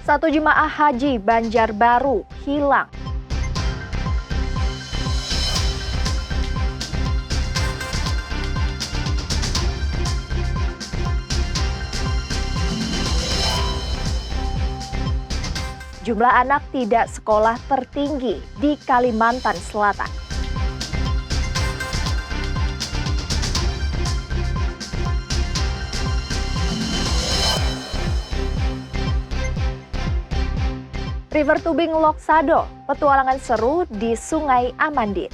Satu jemaah haji Banjarbaru hilang. Jumlah anak tidak sekolah tertinggi di Kalimantan Selatan. River Tubing Loksado, petualangan seru di Sungai Amandin.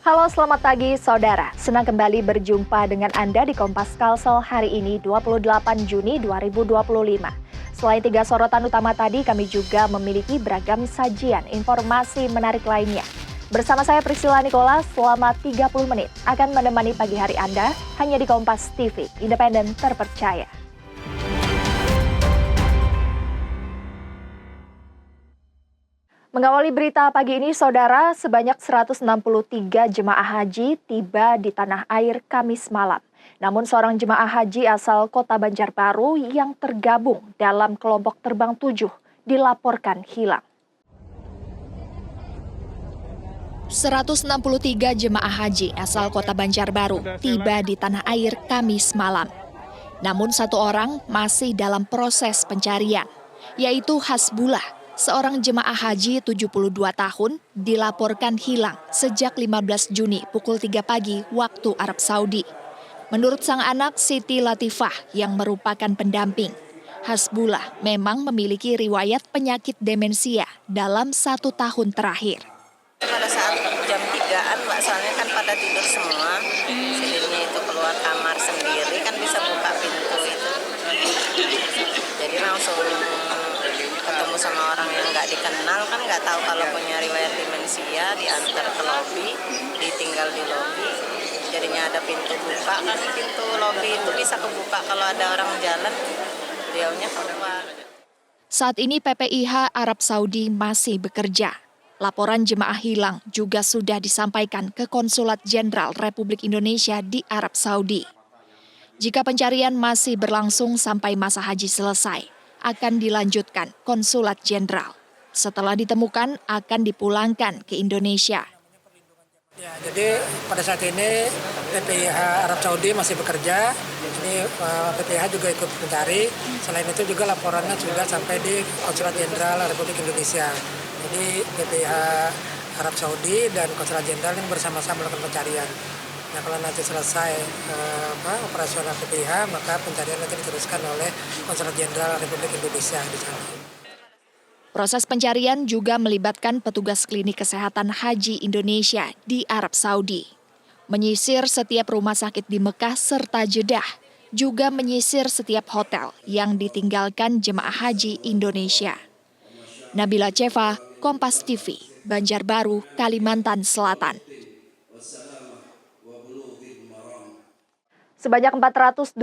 Halo, selamat pagi saudara. Senang kembali berjumpa dengan Anda di Kompas Kalsel hari ini 28 Juni 2025. Selain 3 sorotan utama tadi, kami juga memiliki beragam sajian informasi menarik lainnya. Bersama saya Priscilla Nicholas, selama 30 menit akan menemani pagi hari Anda hanya di Kompas TV, independen terpercaya. Mengawali berita pagi ini, saudara, sebanyak 163 jemaah haji tiba di tanah air Kamis malam. Namun seorang jemaah haji asal Kota Banjarbaru yang tergabung dalam kelompok terbang 7 dilaporkan hilang. 163 jemaah haji asal Kota Banjarbaru tiba di tanah air Kamis malam. Namun satu orang masih dalam proses pencarian, yaitu Hasbullah, seorang jemaah haji 72 tahun dilaporkan hilang sejak 15 Juni pukul 3 pagi waktu Arab Saudi. Menurut sang anak Siti Latifah yang merupakan pendamping, Hasbullah memang memiliki riwayat penyakit demensia dalam 1 tahun terakhir. Pada saat jam 3-an, Mbak, soalnya kan pada tidur semua, jadinya itu keluar kamar sendiri kan bisa buka pintu itu. Jadi langsung ketemu sama orang yang nggak dikenal, kan nggak tahu kalau punya riwayat demensia, diantar ke lobi, ditinggal di lobi. Jadinya ada pintu buka, kan pintu lobi itu bisa kebuka kalau ada orang jalan, beliaunya keluar. Saat ini PPIH Arab Saudi masih bekerja. Laporan jemaah hilang juga sudah disampaikan ke Konsulat Jenderal Republik Indonesia di Arab Saudi. Jika pencarian masih berlangsung sampai masa haji selesai, akan dilanjutkan Konsulat Jenderal. Setelah ditemukan, akan dipulangkan ke Indonesia. Ya, jadi pada saat ini PPIH Arab Saudi masih bekerja. Ini PPIH juga ikut mencari. Selain itu juga laporannya juga sampai di Konsulat Jenderal Republik Indonesia. Jadi PPIH Arab Saudi dan Konsulat Jenderal ini bersama-sama melakukan pencarian. Nah, kalau nanti selesai operasional PPIH, maka pencarian nanti diteruskan oleh Konsulat Jenderal Republik Indonesia di sana. Proses pencarian juga melibatkan petugas klinik kesehatan haji Indonesia di Arab Saudi. Menyisir setiap rumah sakit di Mekah serta Jeddah, juga menyisir setiap hotel yang ditinggalkan jemaah haji Indonesia. Nabila Cheva, Kompas TV, Banjarbaru, Kalimantan Selatan. Sebanyak 421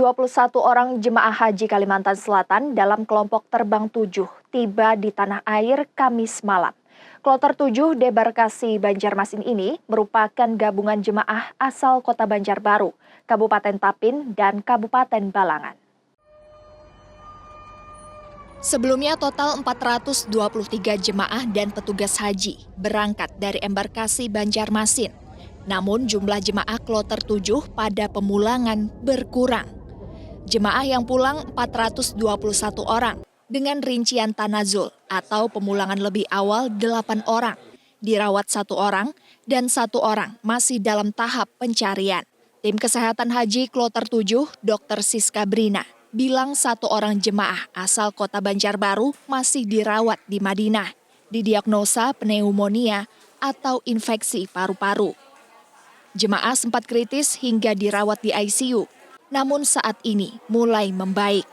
orang jemaah haji Kalimantan Selatan dalam kelompok terbang 7 tiba di tanah air Kamis malam. Kloter 7 debarkasi Banjarmasin ini merupakan gabungan jemaah asal Kota Banjarbaru, Kabupaten Tapin, dan Kabupaten Balangan. Sebelumnya total 423 jemaah dan petugas haji berangkat dari embarkasi Banjarmasin. Namun jumlah jemaah kloter 7 pada pemulangan berkurang. Jemaah yang pulang 421 orang dengan rincian tanazul atau pemulangan lebih awal 8 orang, dirawat 1 orang, dan 1 orang masih dalam tahap pencarian. Tim Kesehatan Haji Kloter 7, Dr. Siska Brina, bilang 1 orang jemaah asal Kota Banjarbaru masih dirawat di Madinah, didiagnosa pneumonia atau infeksi paru-paru. Jemaah sempat kritis hingga dirawat di ICU, namun saat ini mulai membaik.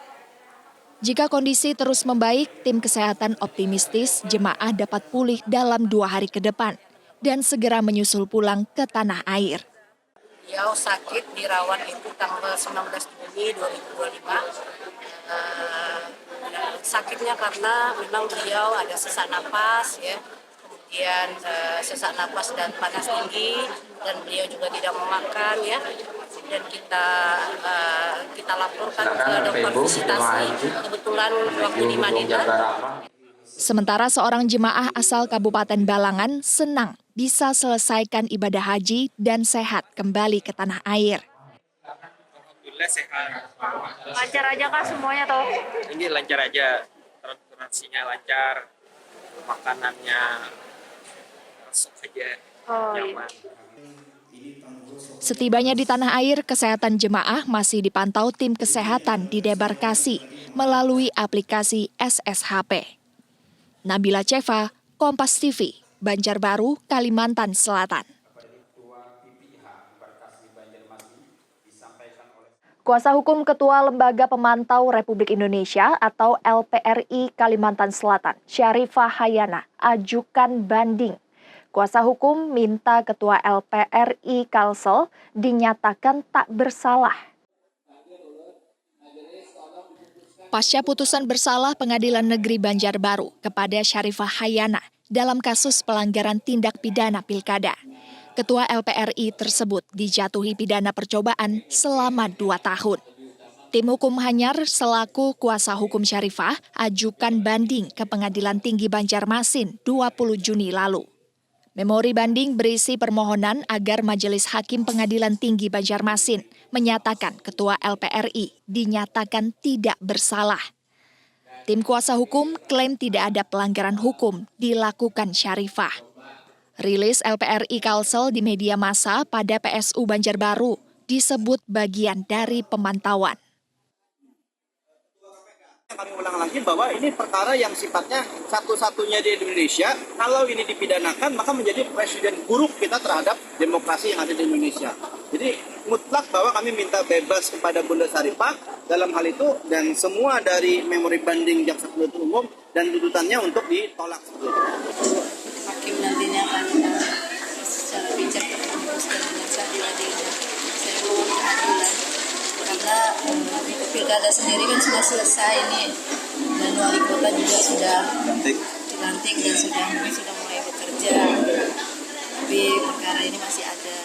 Jika kondisi terus membaik, tim kesehatan optimistis jemaah dapat pulih dalam 2 hari ke depan dan segera menyusul pulang ke tanah air. Beliau sakit dirawat itu tanggal 19 Juli 2025 Sakitnya karena memang beliau ada sesak napas, ya, kemudian sesak napas dan panas tinggi, dan beliau juga tidak mau makan, ya. Dan kita laporkan ke dokter visitasi. Kebetulan waktu di Madinah. Sementara seorang jemaah asal Kabupaten Balangan senang bisa selesaikan ibadah haji dan sehat kembali ke tanah air. Alhamdulillah sehat. Lancar aja Kak semuanya toh? Ini lancar aja, transportasinya lancar, makanannya masuk aja, nyaman. Setibanya di tanah air, kesehatan jemaah masih dipantau tim kesehatan di debarkasi melalui aplikasi SSHP. Nabila Ceva, Kompas TV, Banjarbaru, Kalimantan Selatan. Kuasa hukum Ketua Lembaga Pemantau Republik Indonesia atau LPRI Kalimantan Selatan, Syarifah Hayana, ajukan banding. Kuasa hukum minta Ketua LPRI Kalsel dinyatakan tak bersalah. Pasca putusan bersalah Pengadilan Negeri Banjarbaru kepada Syarifah Hayana dalam kasus pelanggaran tindak pidana pilkada. Ketua LPRI tersebut dijatuhi pidana percobaan selama 2 tahun. Tim hukum Hanyar selaku kuasa hukum Syarifah ajukan banding ke Pengadilan Tinggi Banjarmasin 20 Juni lalu. Memori banding berisi permohonan agar Majelis Hakim Pengadilan Tinggi Banjarmasin menyatakan Ketua LPRI dinyatakan tidak bersalah. Tim kuasa hukum klaim tidak ada pelanggaran hukum dilakukan Syarifah. Rilis LPRI Kalsel di media massa pada PSU Banjarbaru disebut bagian dari pemantauan. Kami ulang lagi bahwa ini perkara yang sifatnya satu-satunya di Indonesia. Kalau ini dipidanakan, maka menjadi presiden buruk kita terhadap demokrasi yang ada di Indonesia. Jadi mutlak bahwa kami minta bebas kepada Bunda Syarifah dalam hal itu, dan semua dari memori banding jaksa penuntut umum dan tuntutannya untuk ditolak. Hakim nantinya akan secara bijak memutuskan dengan seadil-adilnya. Saya mohon keadilan karena pilkada sendiri kan sudah selesai ini, dan wali kota juga sudah dilantik dan sudah mulai bekerja, tapi perkara ini masih ada.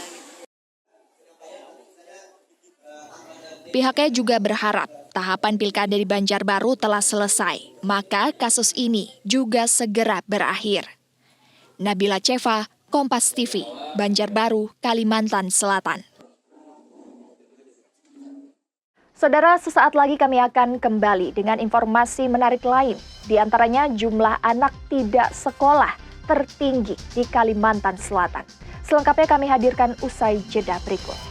Pihaknya juga berharap tahapan pilkada di Banjarbaru telah selesai, maka kasus ini juga segera berakhir. Nabila Ceva, Kompas TV, Banjarbaru, Kalimantan Selatan. Saudara, sesaat lagi kami akan kembali dengan informasi menarik lain. Di antaranya jumlah anak tidak sekolah tertinggi di Kalimantan Selatan. Selengkapnya kami hadirkan usai jeda berikut.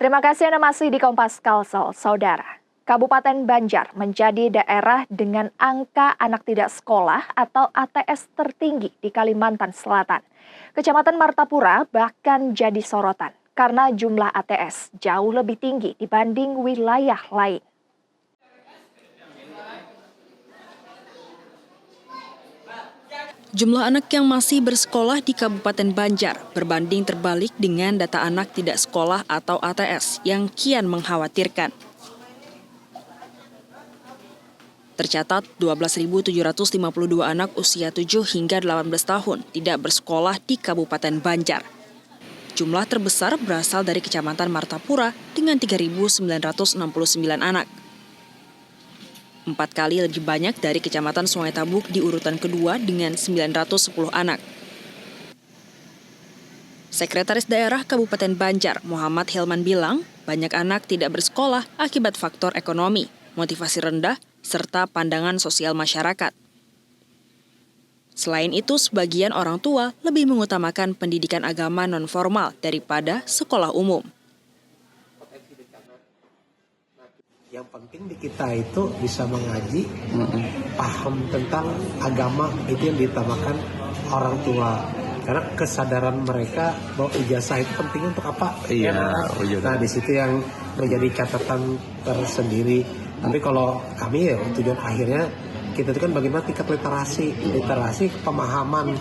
Terima kasih Anda masih di Kompas Kalsel, Saudara. Kabupaten Banjar menjadi daerah dengan angka anak tidak sekolah atau ATS tertinggi di Kalimantan Selatan. Kecamatan Martapura bahkan jadi sorotan karena jumlah ATS jauh lebih tinggi dibanding wilayah lain. Jumlah anak yang masih bersekolah di Kabupaten Banjar berbanding terbalik dengan data anak tidak sekolah atau ATS yang kian mengkhawatirkan. Tercatat 12.752 anak usia 7 hingga 18 tahun tidak bersekolah di Kabupaten Banjar. Jumlah terbesar berasal dari Kecamatan Martapura dengan 3.969 anak. 4 kali lebih banyak dari Kecamatan Sungai Tabuk di urutan kedua dengan 910 anak. Sekretaris Daerah Kabupaten Banjar, Muhammad Hilman bilang, banyak anak tidak bersekolah akibat faktor ekonomi, motivasi rendah, serta pandangan sosial masyarakat. Selain itu, sebagian orang tua lebih mengutamakan pendidikan agama non-formal daripada sekolah umum. Yang penting di kita itu bisa mengaji, paham tentang agama, itu yang diutamakan orang tua. Karena kesadaran mereka bahwa ijazah itu penting untuk apa? Iya. Nah, di situ yang menjadi catatan tersendiri. Tapi kalau kami ya tujuan akhirnya kita itu kan bagaimana tingkat literasi pemahaman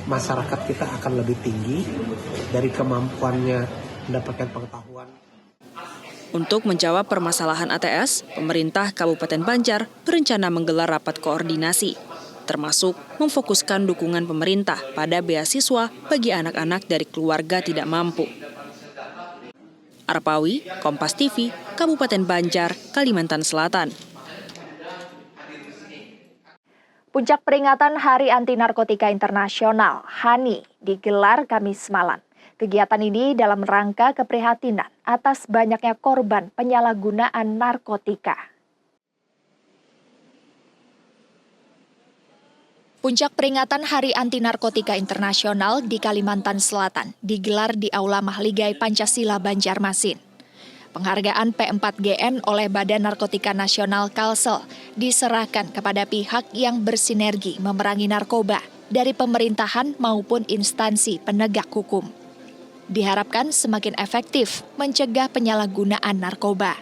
masyarakat kita akan lebih tinggi dari kemampuannya mendapatkan pengetahuan. Untuk menjawab permasalahan ATS, pemerintah Kabupaten Banjar berencana menggelar rapat koordinasi, termasuk memfokuskan dukungan pemerintah pada beasiswa bagi anak-anak dari keluarga tidak mampu. Arpawi, Kompas TV, Kabupaten Banjar, Kalimantan Selatan. Puncak peringatan Hari Anti Narkotika Internasional, HANI, digelar Kamis malam. Kegiatan ini dalam rangka keprihatinan atas banyaknya korban penyalahgunaan narkotika. Puncak peringatan Hari Anti Narkotika Internasional di Kalimantan Selatan digelar di Aula Mahligai Pancasila Banjarmasin. Penghargaan P4GN oleh Badan Narkotika Nasional Kalsel diserahkan kepada pihak yang bersinergi memerangi narkoba dari pemerintahan maupun instansi penegak hukum. Diharapkan semakin efektif mencegah penyalahgunaan narkoba.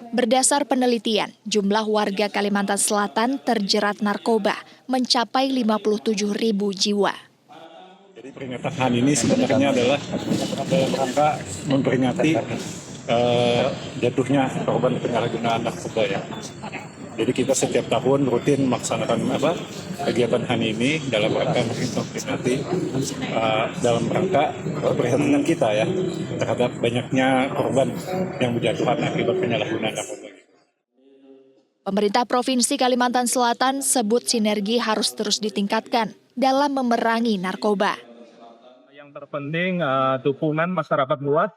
Berdasar penelitian, jumlah warga Kalimantan Selatan terjerat narkoba mencapai 57.000 jiwa. Jadi peringatan HAN ini sebenarnya adalah dalam rangka memperingati jatuhnya korban penyalahgunaan narkoba ya. Jadi kita setiap tahun rutin melaksanakan kegiatan HAN ini dalam rangka memperingati dalam rangka keprihatinan kita ya terhadap banyaknya korban yang berjatuhan akibat penyalahgunaan narkoba. Pemerintah Provinsi Kalimantan Selatan sebut sinergi harus terus ditingkatkan dalam memerangi narkoba. Yang terpenting dukungan masyarakat luas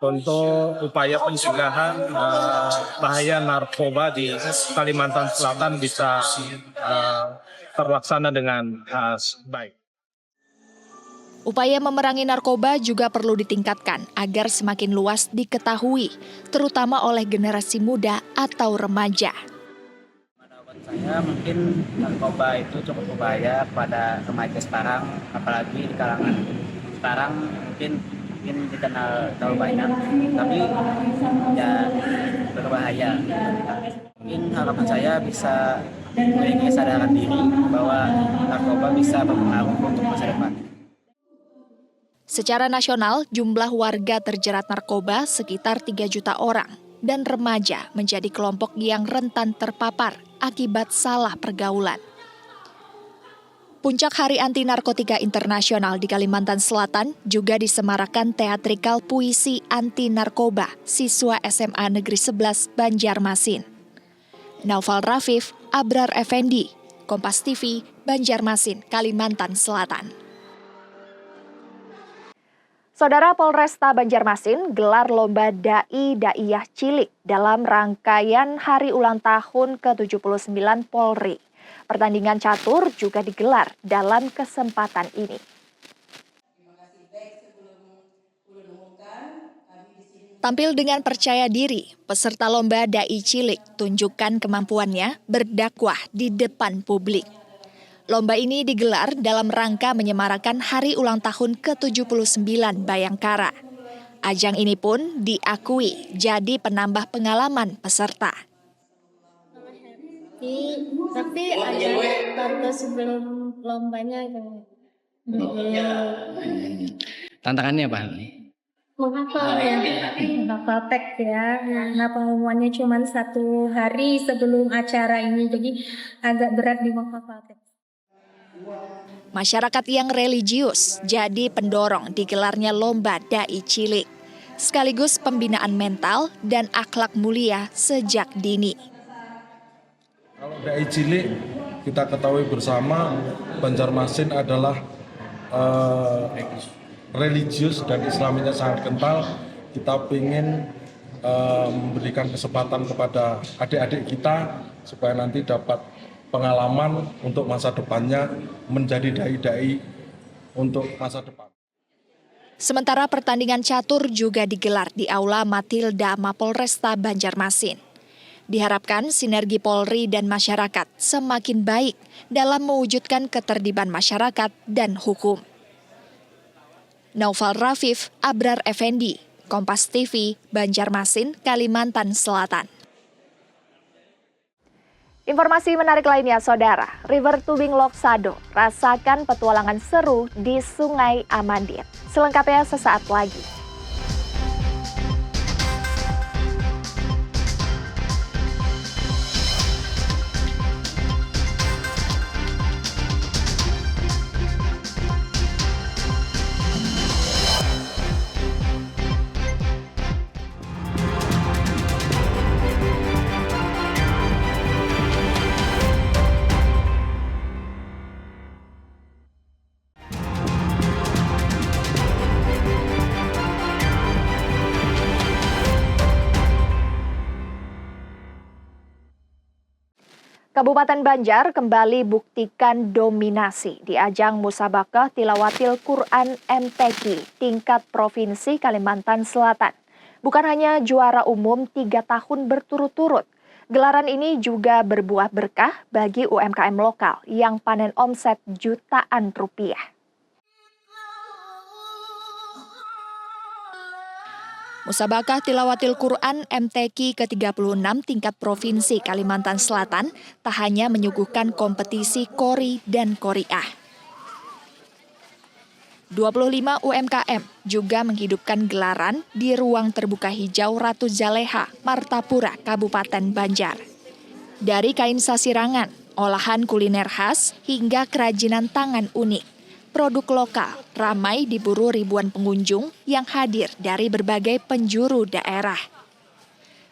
untuk upaya pencegahan bahaya narkoba di Kalimantan Selatan bisa terlaksana dengan baik. Upaya memerangi narkoba juga perlu ditingkatkan agar semakin luas diketahui, terutama oleh generasi muda atau remaja. Saya mungkin narkoba itu cukup berbahaya pada remaja sekarang, apalagi di kalangan sekarang mungkin dikenal terlalu banyak, tapi ya berbahaya. Mungkin harapan saya bisa memiliki kesadaran diri bahwa narkoba bisa berpengaruh untuk masa depan. Secara nasional, jumlah warga terjerat narkoba sekitar 3 juta orang dan remaja menjadi kelompok yang rentan terpapar akibat salah pergaulan. Puncak Hari Anti Narkotika Internasional di Kalimantan Selatan juga disemarakan teatrikal puisi anti narkoba siswa SMA Negeri 11 Banjarmasin. Naufal Rafif, Abrar Effendi, Kompas TV, Banjarmasin, Kalimantan Selatan. Saudara, Polresta Banjarmasin gelar lomba Dai-Daiyah Cilik dalam rangkaian hari ulang tahun ke-79 Polri. Pertandingan catur juga digelar dalam kesempatan ini. Tampil dengan percaya diri, peserta lomba Dai Cilik tunjukkan kemampuannya berdakwah di depan publik. Lomba ini digelar dalam rangka menyemarakan hari ulang tahun ke-79 Bayangkara. Ajang ini pun diakui jadi penambah pengalaman peserta. Tapi ada waktu sebelum lombanya Tantangannya apa? menghafal ya, menghafal teks ya. Nah, pengumumannya cuma 1 hari sebelum acara ini, jadi agak berat di menghafal teks. Masyarakat yang religius jadi pendorong digelarnya lomba Dai Cilik, sekaligus pembinaan mental dan akhlak mulia sejak dini. Kalau Dai Cilik, kita ketahui bersama Banjarmasin adalah religius dan Islaminya sangat kental. Kita ingin memberikan kesempatan kepada adik-adik kita supaya nanti dapat pengalaman untuk masa depannya menjadi dai-dai untuk masa depan. Sementara pertandingan catur juga digelar di Aula Matilda Mapolresta Banjarmasin. Diharapkan sinergi Polri dan masyarakat semakin baik dalam mewujudkan ketertiban masyarakat dan hukum. Naufal Rafif, Abrar Effendi, Kompas TV, Banjarmasin, Kalimantan Selatan. Informasi menarik lainnya, Saudara. River Tubing Loksado, rasakan petualangan seru di Sungai Amandit. Selengkapnya sesaat lagi. Kabupaten Banjar kembali buktikan dominasi di ajang Musabaqah Tilawatil Quran MTQ tingkat Provinsi Kalimantan Selatan. Bukan hanya juara umum 3 tahun berturut-turut, gelaran ini juga berbuah berkah bagi UMKM lokal yang panen omset jutaan rupiah. Musabaqah Tilawatil Quran MTQ ke-36 tingkat Provinsi Kalimantan Selatan tak hanya menyuguhkan kompetisi Qori dan Qoriah. 25 UMKM juga menghidupkan gelaran di ruang terbuka hijau Ratu Zaleha, Martapura, Kabupaten Banjar. Dari kain sasirangan, olahan kuliner khas, hingga kerajinan tangan unik, produk lokal ramai diburu ribuan pengunjung yang hadir dari berbagai penjuru daerah.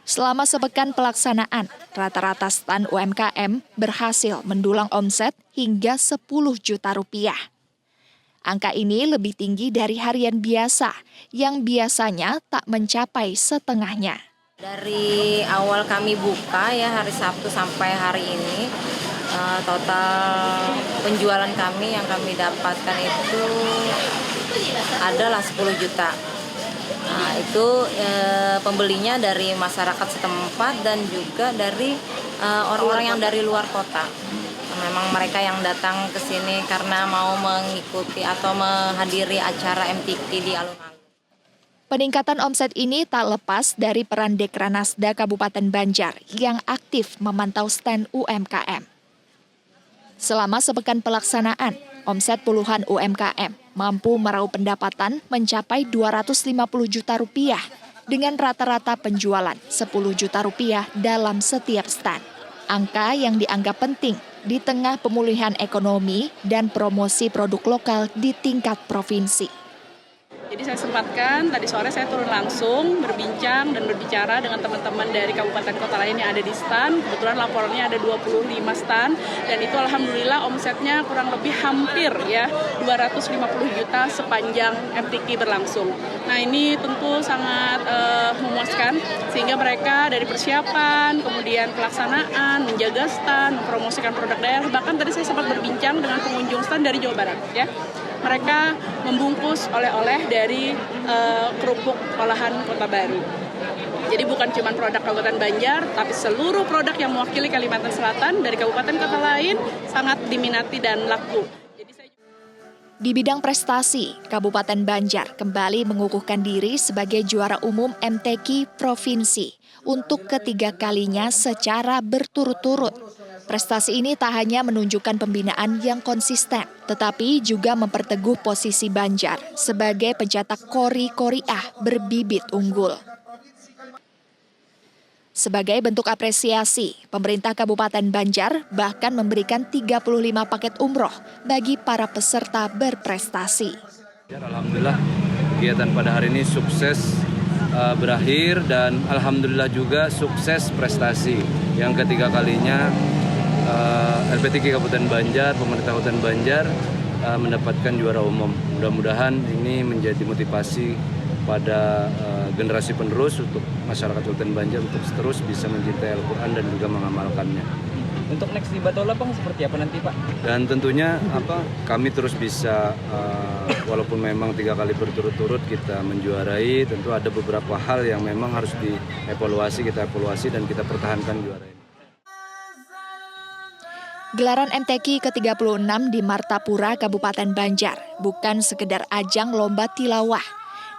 Selama sepekan pelaksanaan, rata-rata stan UMKM berhasil mendulang omset hingga 10 juta rupiah. Angka ini lebih tinggi dari harian biasa, yang biasanya tak mencapai setengahnya. Dari awal kami buka ya hari Sabtu sampai hari ini, total penjualan kami yang kami dapatkan itu adalah 10 juta. Nah, itu pembelinya dari masyarakat setempat dan juga dari orang-orang yang dari luar kota. Memang mereka yang datang ke sini karena mau mengikuti atau menghadiri acara MTQ di alun-alun. Peningkatan omset ini tak lepas dari peran Dekranasda Kabupaten Banjar yang aktif memantau stand UMKM. Selama sepekan pelaksanaan, omset puluhan UMKM mampu meraup pendapatan mencapai 250 juta rupiah dengan rata-rata penjualan 10 juta rupiah dalam setiap stand. Angka yang dianggap penting di tengah pemulihan ekonomi dan promosi produk lokal di tingkat provinsi. Jadi saya sempatkan, tadi sore saya turun langsung berbincang dan berbicara dengan teman-teman dari kabupaten kota lain yang ada di stand. Kebetulan laporannya ada 25 stand dan itu alhamdulillah omsetnya kurang lebih hampir ya 250 juta sepanjang MTQ berlangsung. Nah ini tentu sangat memuaskan sehingga mereka dari persiapan, kemudian pelaksanaan, menjaga stand, mempromosikan produk daerah. Bahkan tadi saya sempat berbincang dengan pengunjung stand dari Jawa Barat ya. Mereka membungkus oleh-oleh dari kerupuk olahan Kota Baru. Jadi bukan cuma produk Kabupaten Banjar, tapi seluruh produk yang mewakili Kalimantan Selatan dari kabupaten kota lain sangat diminati dan laku. Di bidang prestasi, Kabupaten Banjar kembali mengukuhkan diri sebagai juara umum MTQ Provinsi untuk ketiga kalinya secara berturut-turut. Prestasi ini tak hanya menunjukkan pembinaan yang konsisten, tetapi juga memperteguh posisi Banjar sebagai pencetak Qori-Qoriah berbibit unggul. Sebagai bentuk apresiasi, pemerintah Kabupaten Banjar bahkan memberikan 35 paket umroh bagi para peserta berprestasi. Alhamdulillah, kegiatan pada hari ini sukses berakhir dan alhamdulillah juga sukses prestasi. Yang ketiga kalinya LPTQ Kabupaten Banjar, pemerintah Kabupaten Banjar mendapatkan juara umum. Mudah-mudahan ini menjadi motivasi pada generasi penerus untuk masyarakat Kabupaten Banjar untuk terus bisa mencintai Al-Quran dan juga mengamalkannya. Untuk next di Batola Bang seperti apa nanti Pak? Dan tentunya kami terus bisa walaupun memang 3 kali berturut-turut kita menjuarai, tentu ada beberapa hal yang memang harus dievaluasi, kita evaluasi dan kita pertahankan juara ini. Gelaran MTQ ke-36 di Martapura, Kabupaten Banjar bukan sekedar ajang lomba tilawah,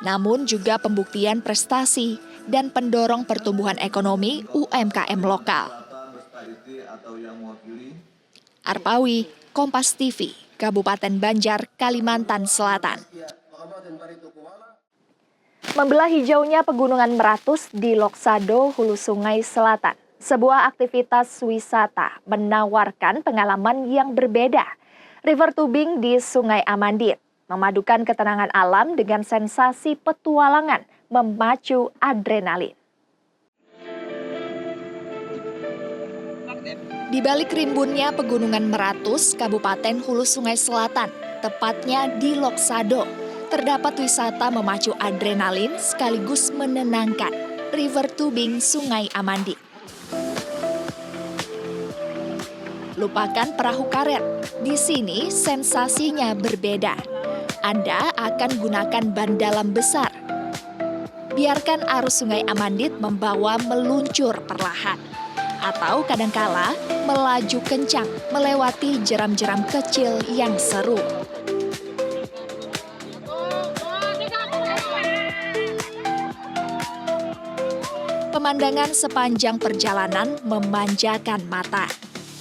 namun juga pembuktian prestasi dan pendorong pertumbuhan ekonomi UMKM lokal. Arpawi, Kompas TV, Kabupaten Banjar, Kalimantan Selatan. Membelah hijaunya Pegunungan Meratus di Loksado, Hulu Sungai Selatan. Sebuah aktivitas wisata menawarkan pengalaman yang berbeda. River tubing di Sungai Amandit memadukan ketenangan alam dengan sensasi petualangan memacu adrenalin. Di balik rimbunnya Pegunungan Meratus, Kabupaten Hulu Sungai Selatan, tepatnya di Loksado, terdapat wisata memacu adrenalin sekaligus menenangkan, river tubing Sungai Amandit. Lupakan perahu karet, di sini sensasinya berbeda. Anda akan gunakan ban dalam besar. Biarkan arus Sungai Amandit membawa meluncur perlahan. Atau kadangkala melaju kencang melewati jeram-jeram kecil yang seru. Pemandangan sepanjang perjalanan memanjakan mata.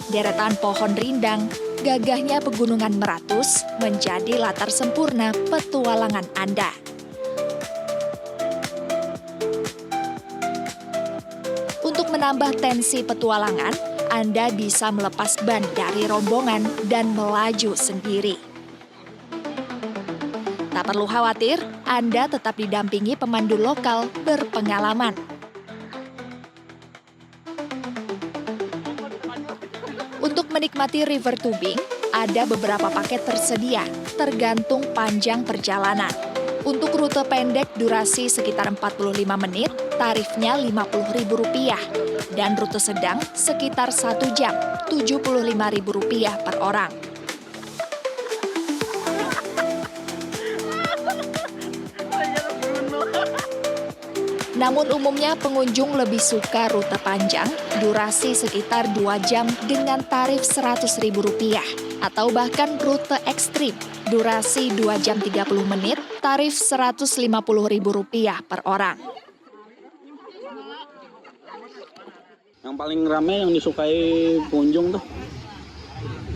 Deretan pohon rindang, gagahnya Pegunungan Meratus menjadi latar sempurna petualangan Anda. Untuk menambah tensi petualangan, Anda bisa melepas ban dari rombongan dan melaju sendiri. Tak perlu khawatir, Anda tetap didampingi pemandu lokal berpengalaman. Untuk menikmati river tubing, ada beberapa paket tersedia, tergantung panjang perjalanan. Untuk rute pendek durasi sekitar 45 menit, tarifnya Rp50.000 dan rute sedang sekitar 1 jam, Rp75.000 per orang. Namun umumnya pengunjung lebih suka rute panjang, durasi sekitar 2 jam dengan tarif Rp100.000 atau bahkan rute ekstrim, durasi 2 jam 30 menit, tarif Rp150.000 per orang. Yang paling ramai yang disukai pengunjung tuh?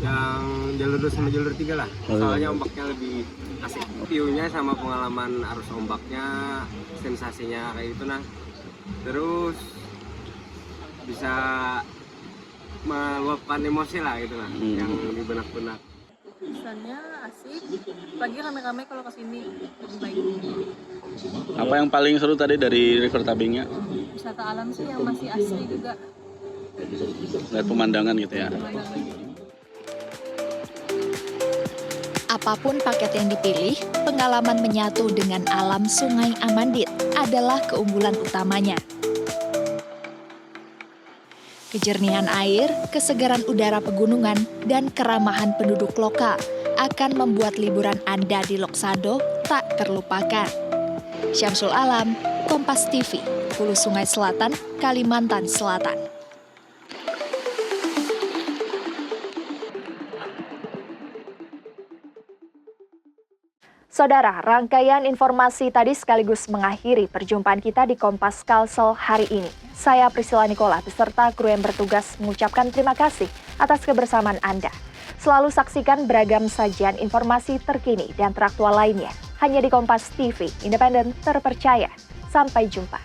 Yang jalur 2 sama jalur 3 lah. Soalnya ombaknya lebih asik. View-nya sama pengalaman arus ombaknya, sensasinya kayak gitu nah. Terus bisa meluapkan emosi lah gitu nah, yang di benak-benak. Kesannya asik, pagi rame-rame kalau kesini lebih baik. Apa yang paling seru tadi dari river tubingnya? Wisata alam sih yang masih asli juga. Lihat pemandangan gitu ya. Apapun paket yang dipilih, pengalaman menyatu dengan alam Sungai Amandit adalah keunggulan utamanya. Kejernihan air, kesegaran udara pegunungan, dan keramahan penduduk lokal akan membuat liburan Anda di Loksado tak terlupakan. Syamsul Alam, Kompas TV, Hulu Sungai Selatan, Kalimantan Selatan. Saudara, rangkaian informasi tadi sekaligus mengakhiri perjumpaan kita di Kompas Kalsel hari ini. Saya Priscilla Nikola beserta kru yang bertugas mengucapkan terima kasih atas kebersamaan Anda. Selalu saksikan beragam sajian informasi terkini dan teraktual lainnya hanya di Kompas TV, independen, terpercaya. Sampai jumpa.